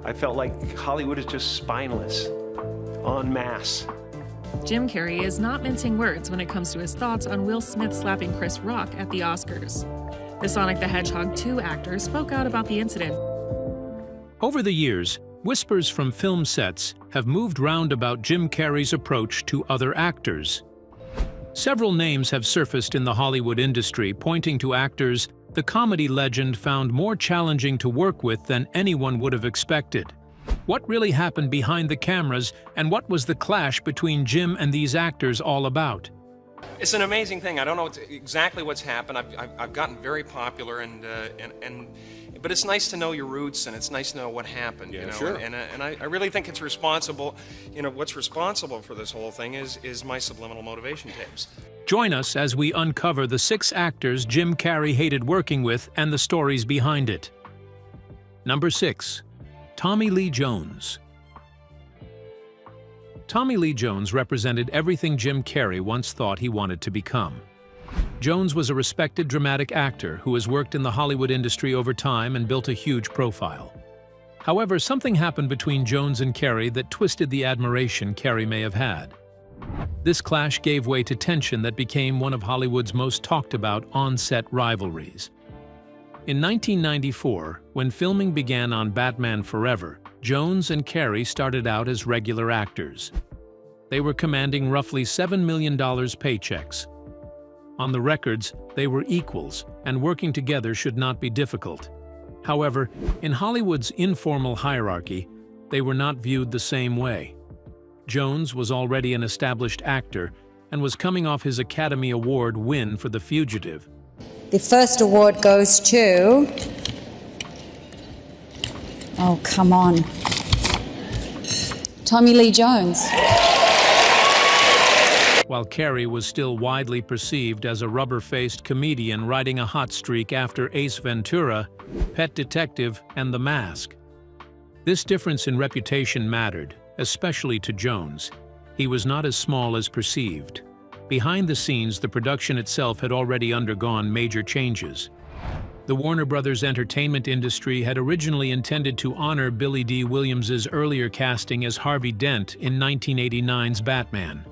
I felt like Hollywood is just spineless, en masse. Jim Carrey is not mincing words when it comes to his thoughts on Will Smith slapping Chris Rock at the Oscars. The Sonic the Hedgehog 2 actor spoke out about the incident. Over the years, whispers from film sets have moved round about Jim Carrey's approach to other actors. Several names have surfaced in the Hollywood industry pointing to actors the comedy legend found more challenging to work with than anyone would have expected. What really happened behind the cameras, and what was the clash between Jim and these actors all about? It's an amazing thing. I don't know exactly what's happened. I've gotten very popular, but it's nice to know your roots, and it's nice to know what happened. Yeah, you know? sure. And I really think it's responsible. You know, what's responsible for this whole thing is my subliminal motivation tapes. Join us as we uncover the 6 actors Jim Carrey hated working with and the stories behind it. Number 6. Tommy Lee Jones. Tommy Lee Jones represented everything Jim Carrey once thought he wanted to become. Jones was a respected dramatic actor who has worked in the Hollywood industry over time and built a huge profile. However, something happened between Jones and Carrey that twisted the admiration Carrey may have had. This clash gave way to tension that became one of Hollywood's most talked about on-set rivalries. In 1994, when filming began on Batman Forever, Jones and Carrey started out as regular actors. They were commanding roughly $7 million paychecks. On the records, they were equals, and working together should not be difficult. However, in Hollywood's informal hierarchy, they were not viewed the same way. Jones was already an established actor and was coming off his Academy Award win for The Fugitive. The first award goes to... Oh, come on. Tommy Lee Jones. While Carrey was still widely perceived as a rubber-faced comedian riding a hot streak after Ace Ventura, Pet Detective, and The Mask. This difference in reputation mattered, especially to Jones. He was not as small as perceived. Behind the scenes, the production itself had already undergone major changes. The Warner Brothers entertainment industry had originally intended to honor Billy D. Williams's earlier casting as Harvey Dent in 1989's Batman.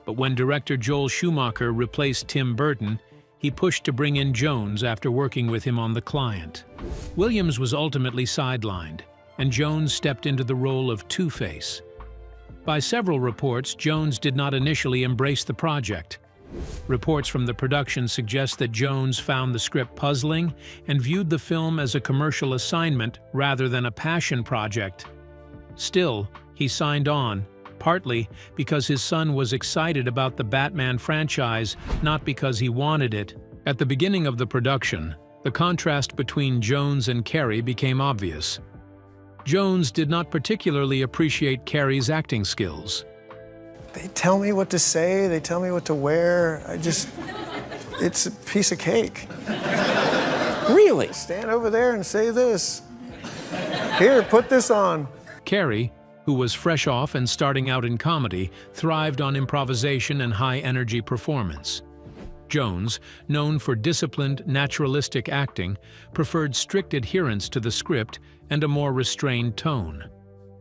But when director Joel Schumacher replaced Tim Burton, he pushed to bring in Jones after working with him on The Client. Williams was ultimately sidelined, and Jones stepped into the role of Two-Face. By several reports, Jones did not initially embrace the project. Reports from the production suggest that Jones found the script puzzling and viewed the film as a commercial assignment rather than a passion project. Still, he signed on, partly because his son was excited about the Batman franchise, not because he wanted it. At the beginning of the production, the contrast between Jones and Carrey became obvious. Jones did not particularly appreciate Carrey's acting skills. They tell me what to say, they tell me what to wear. It's a piece of cake. Really? Stand over there and say this. Here, put this on. Carrey, who was fresh off and starting out in comedy, thrived on improvisation and high-energy performance. Jones, known for disciplined, naturalistic acting, preferred strict adherence to the script and a more restrained tone.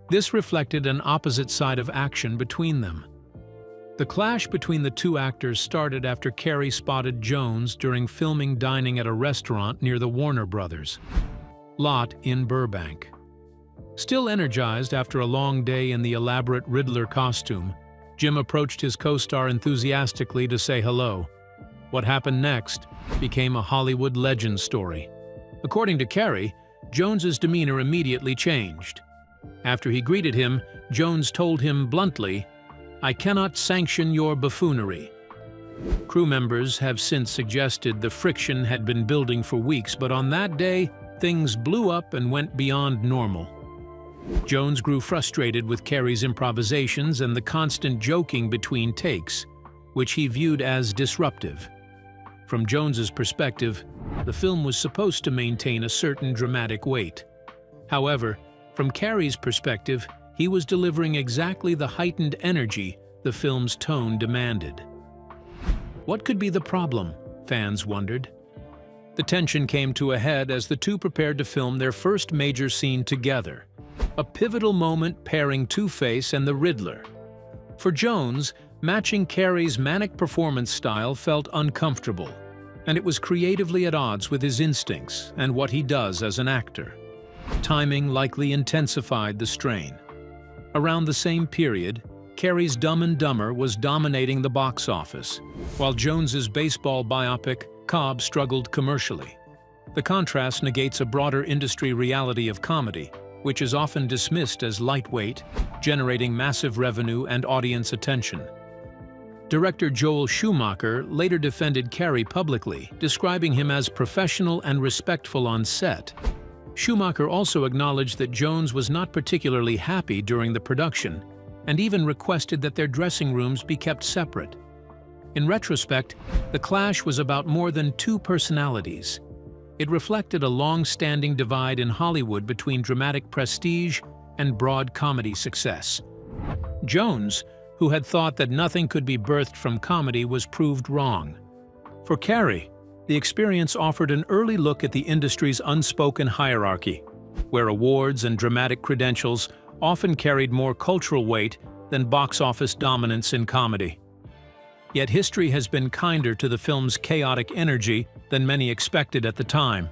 This reflected an opposite side of action between them. The clash between the two actors started after Carrey spotted Jones during filming dining at a restaurant near the Warner Brothers lot in Burbank. Still energized after a long day in the elaborate Riddler costume, Jim approached his co-star enthusiastically to say hello. What happened next became a Hollywood legend story. According to Carrey, Jones's demeanor immediately changed. After he greeted him, Jones told him bluntly, "I cannot sanction your buffoonery." Crew members have since suggested the friction had been building for weeks, but on that day, things blew up and went beyond normal. Jones grew frustrated with Carrey's improvisations and the constant joking between takes, which he viewed as disruptive. From Jones's perspective, the film was supposed to maintain a certain dramatic weight. However, from Carrey's perspective, he was delivering exactly the heightened energy the film's tone demanded. What could be the problem? Fans wondered. The tension came to a head as the two prepared to film their first major scene together, a pivotal moment pairing Two-Face and the Riddler. For Jones, matching Carrey's manic performance style felt uncomfortable, and it was creatively at odds with his instincts and what he does as an actor. Timing likely intensified the strain. Around the same period, Carrey's Dumb and Dumber was dominating the box office, while Jones's baseball biopic, Cobb, struggled commercially. The contrast negates a broader industry reality of comedy, which is often dismissed as lightweight, generating massive revenue and audience attention. Director Joel Schumacher later defended Carrey publicly, describing him as professional and respectful on set. Schumacher also acknowledged that Jones was not particularly happy during the production, and even requested that their dressing rooms be kept separate. In retrospect, the clash was about more than two personalities. It reflected a long-standing divide in Hollywood between dramatic prestige and broad comedy success. Jones, who had thought that nothing could be birthed from comedy, was proved wrong. For Carrey, the experience offered an early look at the industry's unspoken hierarchy, where awards and dramatic credentials often carried more cultural weight than box office dominance in comedy. Yet history has been kinder to the film's chaotic energy than many expected at the time.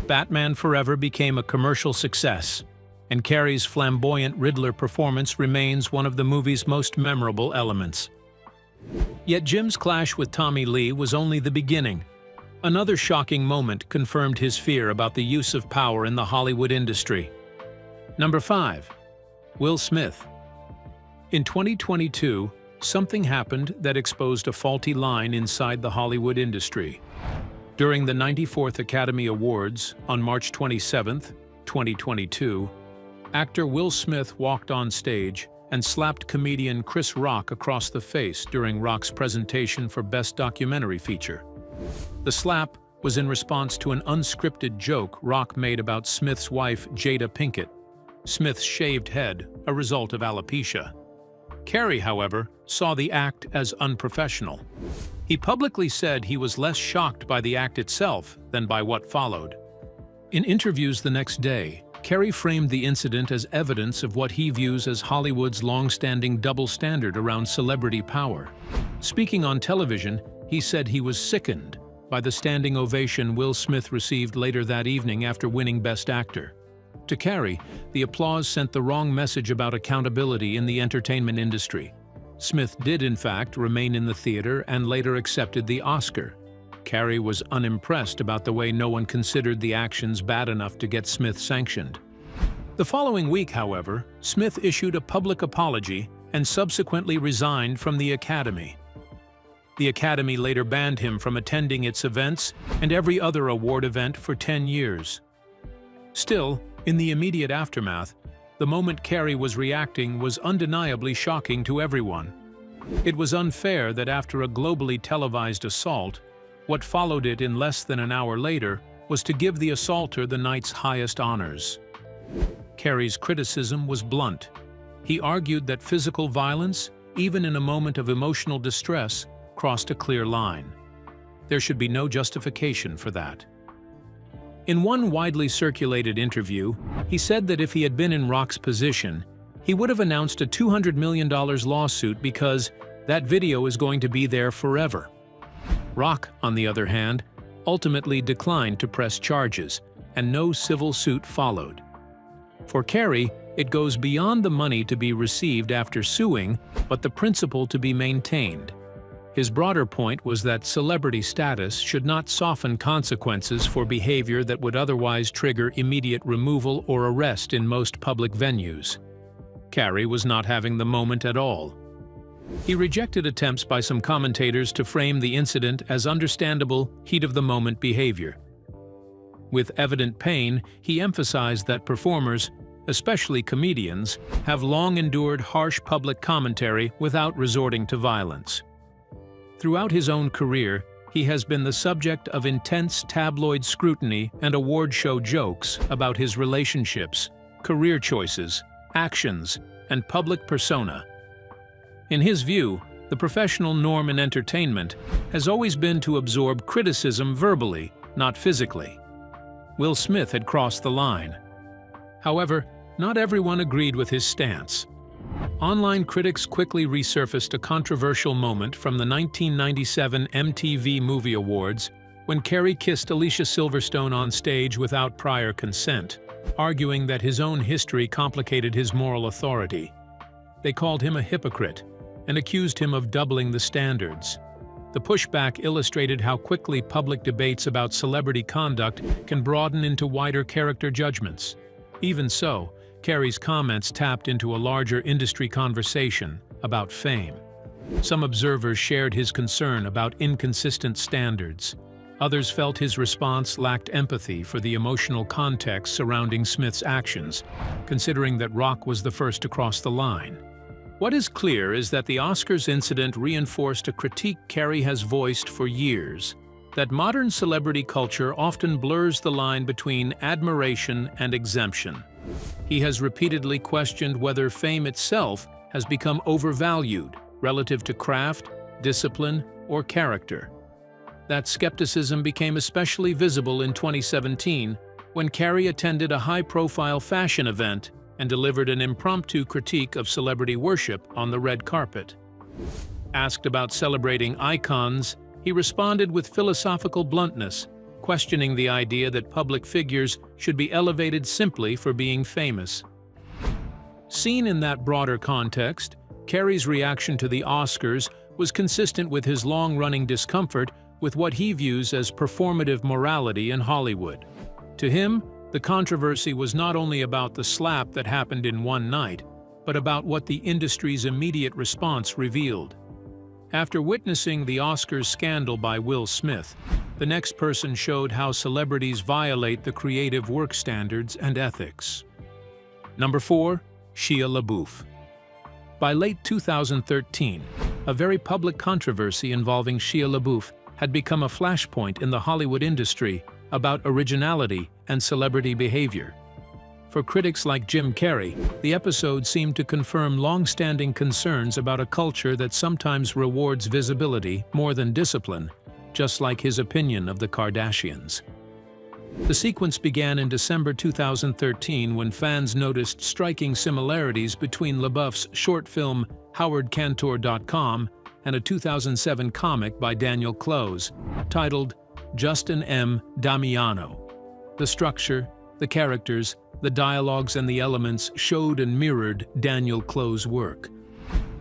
Batman Forever became a commercial success, and Carrey's flamboyant Riddler performance remains one of the movie's most memorable elements. Yet Jim's clash with Tommy Lee was only the beginning. Another shocking moment confirmed his fear about the use of power in the Hollywood industry. Number 5. Will Smith. In 2022, something happened that exposed a faulty line inside the Hollywood industry. During the 94th Academy Awards on March 27, 2022, actor Will Smith walked on stage and slapped comedian Chris Rock across the face during Rock's presentation for Best Documentary Feature. The slap was in response to an unscripted joke Rock made about Smith's wife, Jada Pinkett, Smith's shaved head, a result of alopecia. Carrey, however, saw the act as unprofessional. He publicly said he was less shocked by the act itself than by what followed. In interviews the next day, Carrey framed the incident as evidence of what he views as Hollywood's long-standing double standard around celebrity power. Speaking on television, he said he was sickened by the standing ovation Will Smith received later that evening after winning Best Actor. To Carrey, the applause sent the wrong message about accountability in the entertainment industry. Smith did, in fact, remain in the theater and later accepted the Oscar. Carrey was unimpressed about the way no one considered the actions bad enough to get Smith sanctioned. The following week, however, Smith issued a public apology and subsequently resigned from the Academy. The Academy later banned him from attending its events and every other award event for 10 years. Still, in the immediate aftermath, the moment Carrey was reacting was undeniably shocking to everyone. It was unfair that after a globally televised assault, what followed it in less than an hour later was to give the assaulter the night's highest honors. Carrey's criticism was blunt. He argued that physical violence, even in a moment of emotional distress, crossed a clear line. There should be no justification for that. In one widely circulated interview, he said that if he had been in Rock's position, he would have announced a $200 million lawsuit because that video is going to be there forever. Rock, on the other hand, ultimately declined to press charges, and no civil suit followed. For Carrey, it goes beyond the money to be received after suing, but the principle to be maintained. His broader point was that celebrity status should not soften consequences for behavior that would otherwise trigger immediate removal or arrest in most public venues. Carrey was not having the moment at all. He rejected attempts by some commentators to frame the incident as understandable, heat-of-the-moment behavior. With evident pain, he emphasized that performers, especially comedians, have long endured harsh public commentary without resorting to violence. Throughout his own career, he has been the subject of intense tabloid scrutiny and award show jokes about his relationships, career choices, actions, and public persona. In his view, the professional norm in entertainment has always been to absorb criticism verbally, not physically. Will Smith had crossed the line. However, Not everyone agreed with his stance. Online critics quickly resurfaced a controversial moment from the 1997 MTV Movie Awards when Carrey kissed Alicia Silverstone on stage without prior consent, arguing that his own history complicated his moral authority. They called him a hypocrite and accused him of doubling the standards. The pushback illustrated how quickly public debates about celebrity conduct can broaden into wider character judgments. Even so, Carrey's comments tapped into a larger industry conversation about fame. Some observers shared his concern about inconsistent standards. Others felt his response lacked empathy for the emotional context surrounding Smith's actions, considering that Rock was the first to cross the line. What is clear is that the Oscars incident reinforced a critique Carrey has voiced for years, that modern celebrity culture often blurs the line between admiration and exemption. He has repeatedly questioned whether fame itself has become overvalued relative to craft, discipline, or character. That skepticism became especially visible in 2017 when Carrey attended a high-profile fashion event and delivered an impromptu critique of celebrity worship on the red carpet. Asked about celebrating icons, he responded with philosophical bluntness, questioning the idea that public figures should be elevated simply for being famous. Seen in that broader context, Carrey's reaction to the Oscars was consistent with his long-running discomfort with what he views as performative morality in Hollywood. To him, the controversy was not only about the slap that happened in one night, but about what the industry's immediate response revealed. After witnessing the Oscars scandal by Will Smith, the next person showed how celebrities violate the creative work standards and ethics. Number 4. Shia LaBeouf. By late 2013, a very public controversy involving Shia LaBeouf had become a flashpoint in the Hollywood industry about originality and celebrity behavior. For critics like Jim Carrey, the episode seemed to confirm long-standing concerns about a culture that sometimes rewards visibility more than discipline, just like his opinion of the Kardashians. The sequence began in December 2013 when fans noticed striking similarities between LaBeouf's short film HowardCantor.com and a 2007 comic by Daniel Clowes, titled Justin M. Damiano. The structure, the characters, the dialogues and the elements showed and mirrored Daniel Clowes' work.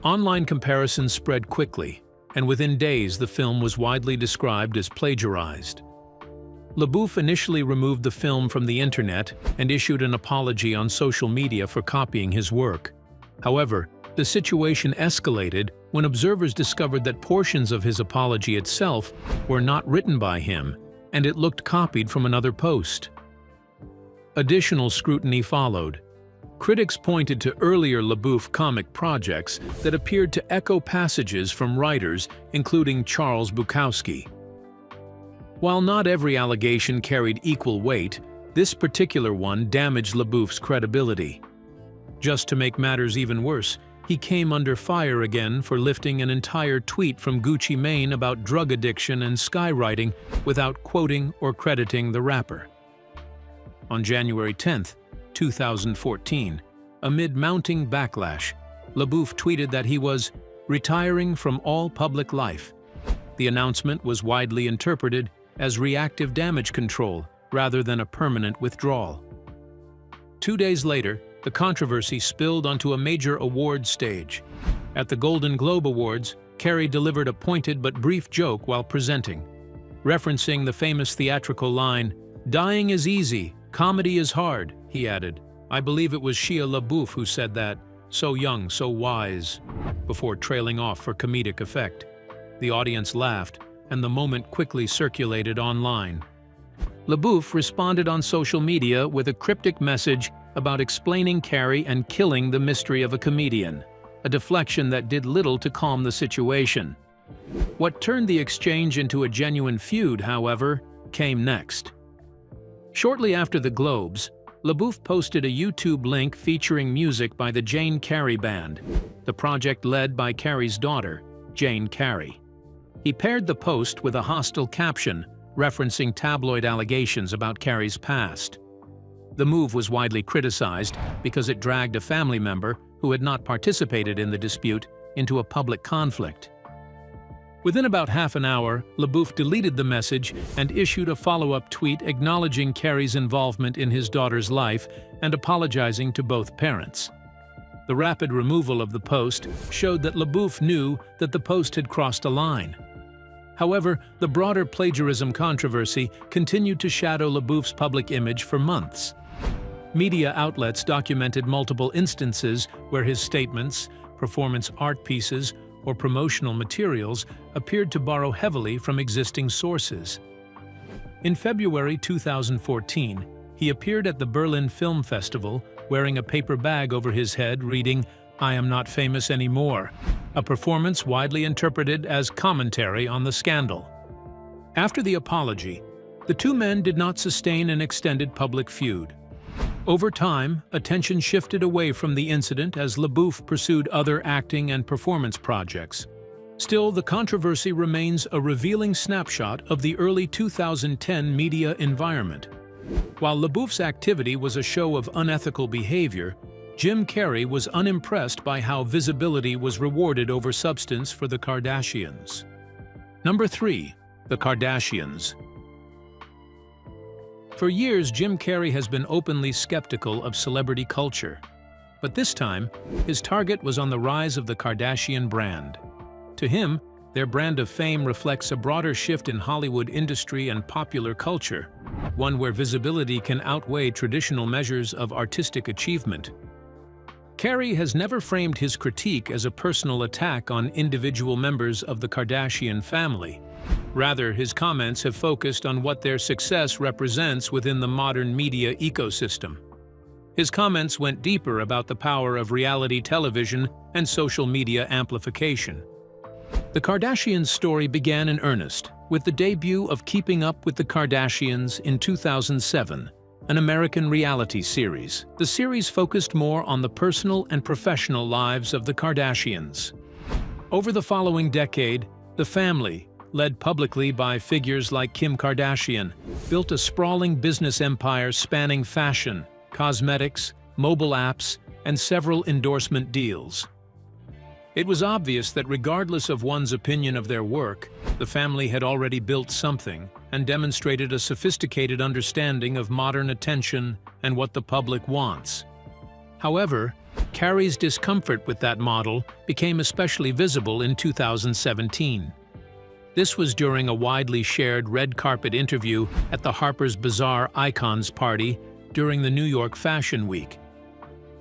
Online comparisons spread quickly, and within days the film was widely described as plagiarized. LaBeouf initially removed the film from the internet and issued an apology on social media for copying his work. However, the situation escalated when observers discovered that portions of his apology itself were not written by him, and it looked copied from another post. Additional scrutiny followed. Critics pointed to earlier LaBeouf comic projects that appeared to echo passages from writers including Charles Bukowski. While not every allegation carried equal weight, this particular one damaged LaBeouf's credibility. Just to make matters even worse, he came under fire again for lifting an entire tweet from Gucci Mane about drug addiction and skywriting without quoting or crediting the rapper. On January 10, 2014, amid mounting backlash, LaBeouf tweeted that he was retiring from all public life. The announcement was widely interpreted as reactive damage control rather than a permanent withdrawal. 2 days later, the controversy spilled onto a major awards stage. At the Golden Globe Awards, Carrey delivered a pointed but brief joke while presenting. Referencing the famous theatrical line, "Dying is easy, comedy is hard," he added, "I believe it was Shia LaBeouf who said that, so young, so wise," before trailing off for comedic effect. The audience laughed, and the moment quickly circulated online. LaBeouf responded on social media with a cryptic message about explaining Carrey and killing the mystery of a comedian, a deflection that did little to calm the situation. What turned the exchange into a genuine feud, however, came next. Shortly after the Globes, LaBeouf posted a YouTube link featuring music by the Jane Carrey Band, the project led by Carrey's daughter, Jane Carrey. He paired the post with a hostile caption referencing tabloid allegations about Carrey's past. The move was widely criticized because it dragged a family member who had not participated in the dispute into a public conflict. Within about half an hour, LaBeouf deleted the message and issued a follow-up tweet acknowledging Carrey's involvement in his daughter's life and apologizing to both parents. The rapid removal of the post showed that LaBeouf knew that the post had crossed a line. However, the broader plagiarism controversy continued to shadow LaBeouf's public image for months. Media outlets documented multiple instances where his statements, performance art pieces, or promotional materials appeared to borrow heavily from existing sources. In February 2014, he appeared at the Berlin Film Festival wearing a paper bag over his head reading, "I am not famous anymore," a performance widely interpreted as commentary on the scandal. After the apology, the two men did not sustain an extended public feud. Over time, attention shifted away from the incident as LaBeouf pursued other acting and performance projects. Still, the controversy remains a revealing snapshot of the early 2010 media environment. While LaBeouf's activity was a show of unethical behavior, Jim Carrey was unimpressed by how visibility was rewarded over substance for the Kardashians. Number 3. The Kardashians. For years, Jim Carrey has been openly skeptical of celebrity culture. But this time, his target was on the rise of the Kardashian brand. To him, their brand of fame reflects a broader shift in Hollywood industry and popular culture, one where visibility can outweigh traditional measures of artistic achievement. Carrey has never framed his critique as a personal attack on individual members of the Kardashian family. Rather, his comments have focused on what their success represents within the modern media ecosystem. His comments went deeper about the power of reality television and social media amplification. The Kardashians' story began in earnest with the debut of Keeping Up with the Kardashians in 2007, an American reality series. The series focused more on the personal and professional lives of the Kardashians. Over the following decade, the family, led publicly by figures like Kim Kardashian, built a sprawling business empire spanning fashion, cosmetics, mobile apps, and several endorsement deals. It was obvious that regardless of one's opinion of their work, the family had already built something and demonstrated a sophisticated understanding of modern attention and what the public wants. However, Carrey's discomfort with that model became especially visible in 2017. This was during a widely shared red carpet interview at the Harper's Bazaar Icons Party during the New York Fashion Week.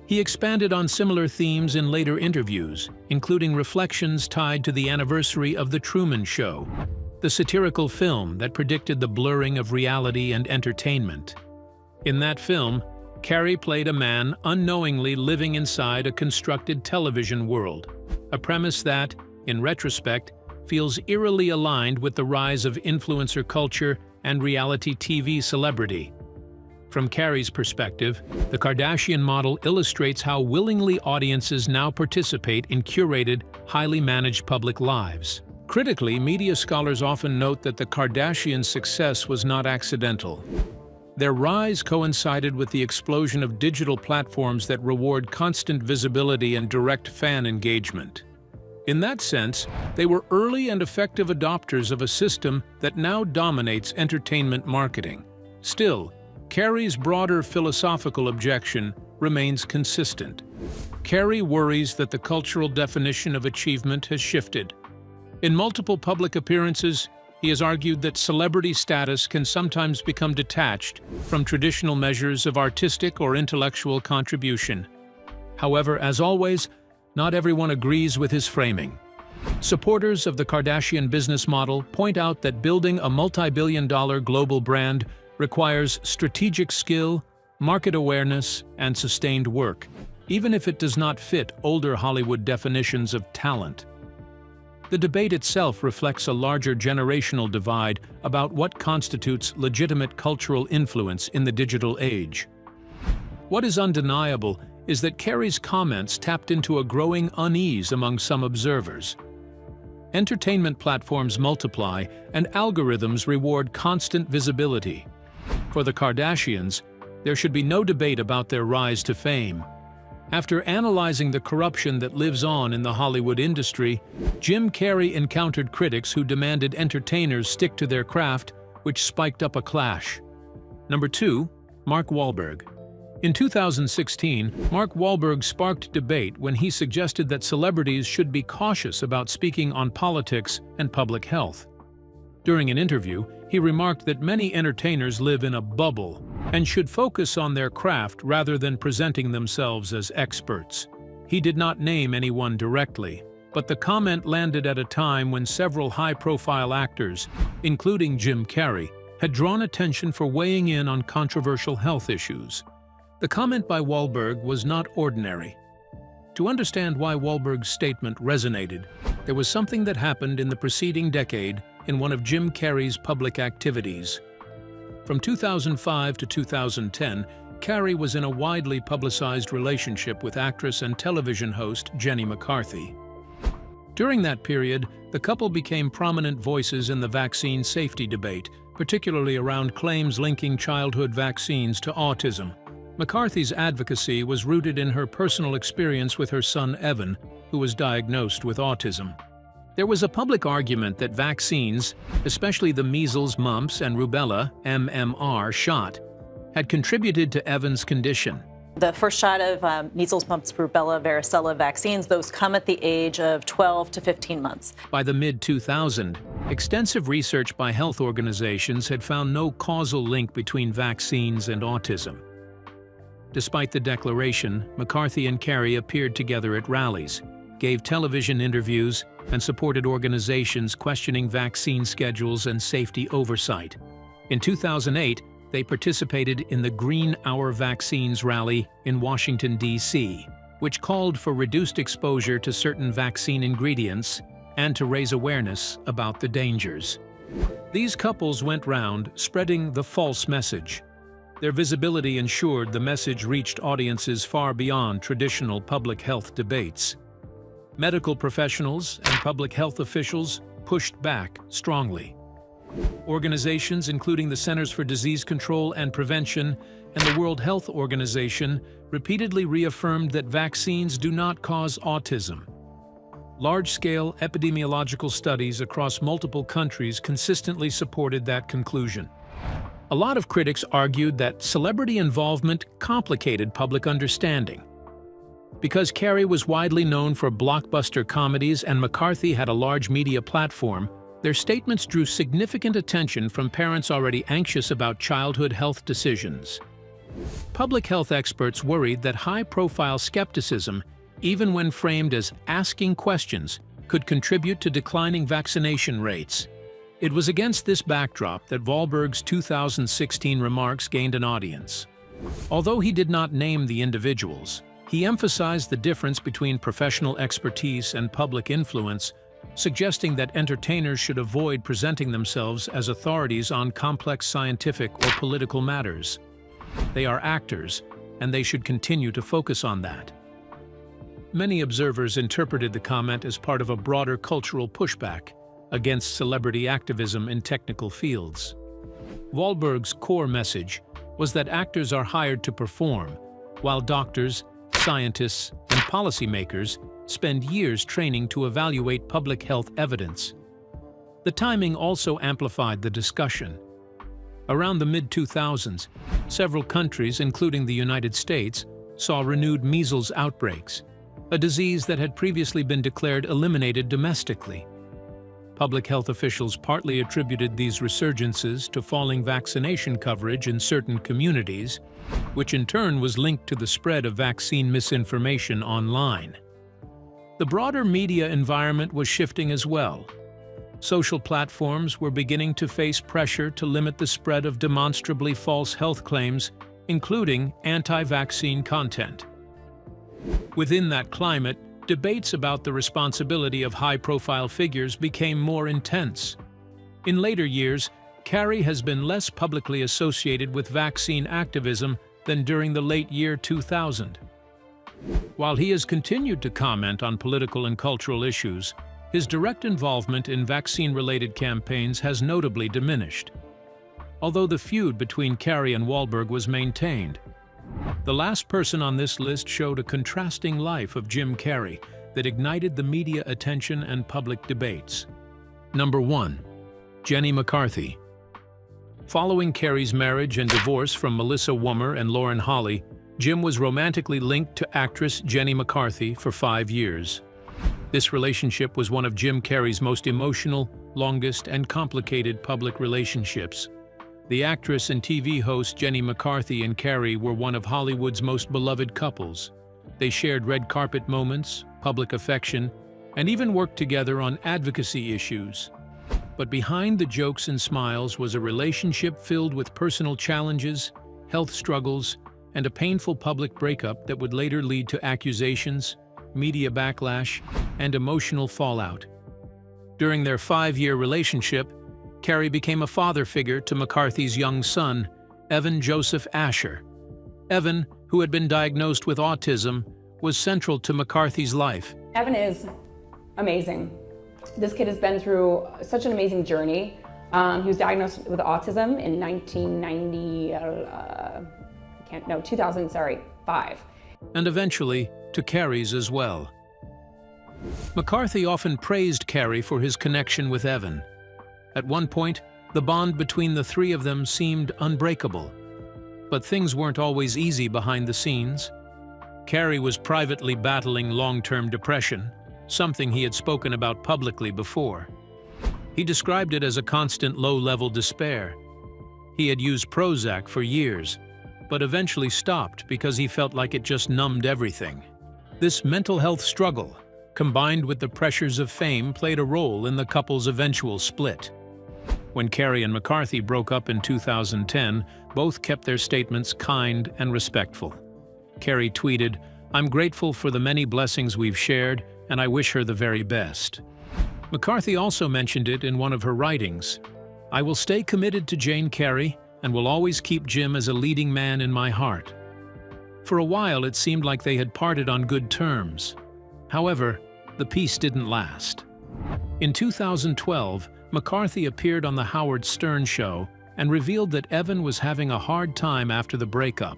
He expanded on similar themes in later interviews, including reflections tied to the anniversary of The Truman Show, the satirical film that predicted the blurring of reality and entertainment. In that film, Carrey played a man unknowingly living inside a constructed television world, a premise that, in retrospect, feels eerily aligned with the rise of influencer culture and reality TV celebrity. From Carrey's perspective, the Kardashian model illustrates how willingly audiences now participate in curated, highly managed public lives. Critically, media scholars often note that the Kardashians' success was not accidental. Their rise coincided with the explosion of digital platforms that reward constant visibility and direct fan engagement. In that sense, they were early and effective adopters of a system that now dominates entertainment marketing. Still, Carrey's broader philosophical objection remains consistent. Carrey worries that the cultural definition of achievement has shifted. In multiple public appearances, he has argued that celebrity status can sometimes become detached from traditional measures of artistic or intellectual contribution. However, as always, not everyone agrees with his framing. Supporters of the Kardashian business model point out that building a multi-billion-dollar global brand requires strategic skill, market awareness, and sustained work, even if it does not fit older Hollywood definitions of talent. The debate itself reflects a larger generational divide about what constitutes legitimate cultural influence in the digital age. What is undeniable is that Carrey's comments tapped into a growing unease among some observers. Entertainment platforms multiply, and algorithms reward constant visibility. For the Kardashians, There should be no debate about their rise to fame. After analyzing the corruption that lives on in the Hollywood industry, Jim Carrey encountered critics who demanded entertainers stick to their craft, which spiked up a clash. Number 2. Mark Wahlberg. In 2016, Mark Wahlberg sparked debate when he suggested that celebrities should be cautious about speaking on politics and public health. During an interview, he remarked that many entertainers live in a bubble and should focus on their craft rather than presenting themselves as experts. He did not name anyone directly, but the comment landed at a time when several high-profile actors, including Jim Carrey, had drawn attention for weighing in on controversial health issues. The comment by Wahlberg was not ordinary. To understand why Wahlberg's statement resonated, there was something that happened in the preceding decade in one of Jim Carrey's public activities. From 2005 to 2010, Carrey was in a widely publicized relationship with actress and television host Jenny McCarthy. During that period, the couple became prominent voices in the vaccine safety debate, particularly around claims linking childhood vaccines to autism. McCarthy's advocacy was rooted in her personal experience with her son Evan, who was diagnosed with autism. There was a public argument that vaccines, especially the measles, mumps, and rubella (MMR) shot, had contributed to Evan's condition. The first shot of measles, mumps, rubella, varicella vaccines, those come at the age of 12 to 15 months. By the mid-2000s, extensive research by health organizations had found no causal link between vaccines and autism. Despite the declaration, McCarthy and Carrey appeared together at rallies, gave television interviews, and supported organizations questioning vaccine schedules and safety oversight. In 2008, they participated in the Green Hour Vaccines rally in Washington, D.C., which called for reduced exposure to certain vaccine ingredients and to raise awareness about the dangers. These couples went round spreading the false message. Their visibility ensured the message reached audiences far beyond traditional public health debates. Medical professionals and public health officials pushed back strongly. Organizations including the Centers for Disease Control and Prevention and the World Health Organization repeatedly reaffirmed that vaccines do not cause autism. Large-scale epidemiological studies across multiple countries consistently supported that conclusion. A lot of critics argued that celebrity involvement complicated public understanding. Because Carrey was widely known for blockbuster comedies and McCarthy had a large media platform, their statements drew significant attention from parents already anxious about childhood health decisions. Public health experts worried that high-profile skepticism, even when framed as asking questions, could contribute to declining vaccination rates. It was against this backdrop that Wahlberg's 2016 remarks gained an audience. Although he did not name the individuals, he emphasized the difference between professional expertise and public influence, suggesting that entertainers should avoid presenting themselves as authorities on complex scientific or political matters. They are actors, and they should continue to focus on that. Many observers interpreted the comment as part of a broader cultural pushback against celebrity activism in technical fields. Wahlberg's core message was that actors are hired to perform, while doctors, scientists, and policymakers spend years training to evaluate public health evidence. The timing also amplified the discussion. Around the mid-2000s, several countries, including the United States, saw renewed measles outbreaks, a disease that had previously been declared eliminated domestically. Public health officials partly attributed these resurgences to falling vaccination coverage in certain communities, which in turn was linked to the spread of vaccine misinformation online. The broader media environment was shifting as well. Social platforms were beginning to face pressure to limit the spread of demonstrably false health claims, including anti-vaccine content. Within that climate, debates about the responsibility of high-profile figures became more intense. In later years, Carrey has been less publicly associated with vaccine activism than during the late year 2000. While he has continued to comment on political and cultural issues, his direct involvement in vaccine-related campaigns has notably diminished. although the feud between Carrey and Wahlberg was maintained. The last person on this list showed a contrasting life of Jim Carrey that ignited the media attention and public debates. Number 1. Jenny McCarthy. Following Carrey's marriage and divorce from Melissa Wummer and Lauren Holly, Jim was romantically linked to actress Jenny McCarthy for 5 years. This relationship was one of Jim Carrey's most emotional, longest, and complicated public relationships. The actress and TV host Jenny McCarthy and Carrey were one of Hollywood's most beloved couples. They shared red carpet moments, public affection, and even worked together on advocacy issues. But behind the jokes and smiles was a relationship filled with personal challenges, health struggles, and a painful public breakup that would later lead to accusations, media backlash, and emotional fallout. During their 5-year relationship, Carrey became a father figure to McCarthy's young son, Evan Joseph Asher. Evan, who had been diagnosed with autism, was central to McCarthy's life. Evan is amazing. This kid has been through such an amazing journey. He was diagnosed with autism in 2005. And eventually to Carrey's as well. McCarthy often praised Carrey for his connection with Evan. At one point, the bond between the three of them seemed unbreakable. But things weren't always easy behind the scenes. Carrey was privately battling long-term depression, something he had spoken about publicly before. He described it as a constant low-level despair. He had used Prozac for years, but eventually stopped because he felt like it just numbed everything. This mental health struggle, combined with the pressures of fame, played a role in the couple's eventual split. When Carrey and McCarthy broke up in 2010, both kept their statements kind and respectful. Carrey tweeted, "I'm grateful for the many blessings we've shared, and I wish her the very best." McCarthy also mentioned it in one of her writings. "I will stay committed to Jane Carrey and will always keep Jim as a leading man in my heart." For a while, it seemed like they had parted on good terms. However, the peace didn't last. In 2012, McCarthy appeared on The Howard Stern Show and revealed that Evan was having a hard time after the breakup.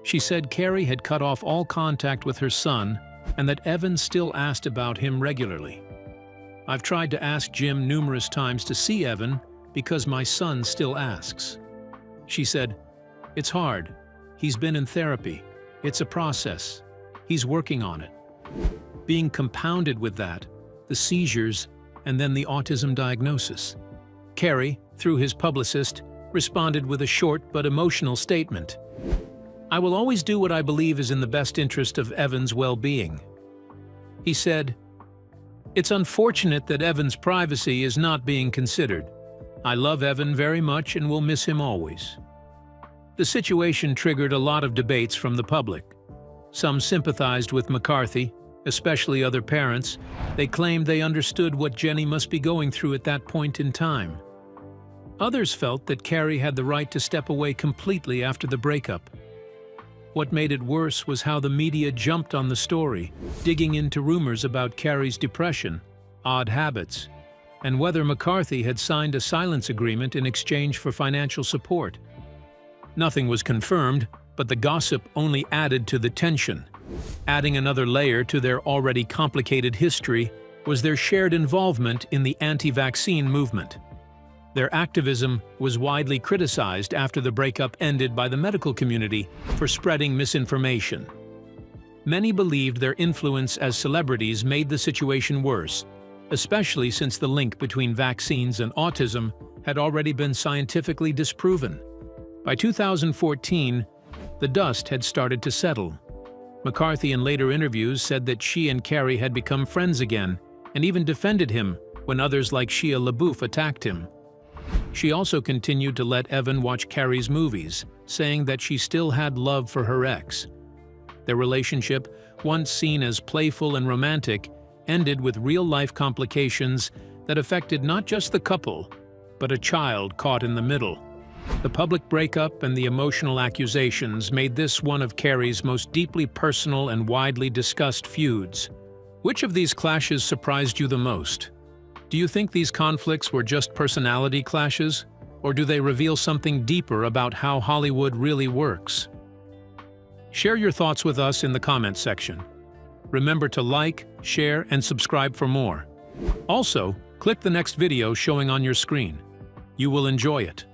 She said Carrey had cut off all contact with her son and that Evan still asked about him regularly. "I've tried to ask Jim numerous times to see Evan because my son still asks." She said, "It's hard. He's been in therapy. It's a process. He's working on it." Being compounded with that, the seizures, and then the autism diagnosis. Carrey, through his publicist, responded with a short but emotional statement. "I will always do what I believe is in the best interest of Evan's well-being." He said, "It's unfortunate that Evan's privacy is not being considered. I love Evan very much and will miss him always." The situation triggered a lot of debates from the public. Some sympathized with McCarthy, especially other parents. They claimed they understood what Jenny must be going through at that point in time. Others felt that Carrey had the right to step away completely after the breakup. What made it worse was how the media jumped on the story, digging into rumors about Carrey's depression, odd habits, and whether McCarthy had signed a silence agreement in exchange for financial support. Nothing was confirmed, but the gossip only added to the tension. Adding another layer to their already complicated history was their shared involvement in the anti-vaccine movement. Their activism was widely criticized after the breakup ended by the medical community for spreading misinformation. Many believed their influence as celebrities made the situation worse, especially since the link between vaccines and autism had already been scientifically disproven. By 2014, the dust had started to settle. McCarthy in later interviews said that she and Carrey had become friends again and even defended him when others like Shia LaBeouf attacked him. She also continued to let Evan watch Carrey's movies, saying that she still had love for her ex. Their relationship, once seen as playful and romantic, ended with real-life complications that affected not just the couple, but a child caught in the middle. The public breakup and the emotional accusations made this one of Carrey's most deeply personal and widely discussed feuds. Which of these clashes surprised you the most? Do you think these conflicts were just personality clashes, Or do they reveal something deeper about how Hollywood really works? Share your thoughts with us in the comments section. Remember to like, share, and subscribe for more. Also, click the next video showing on your screen. You will enjoy it.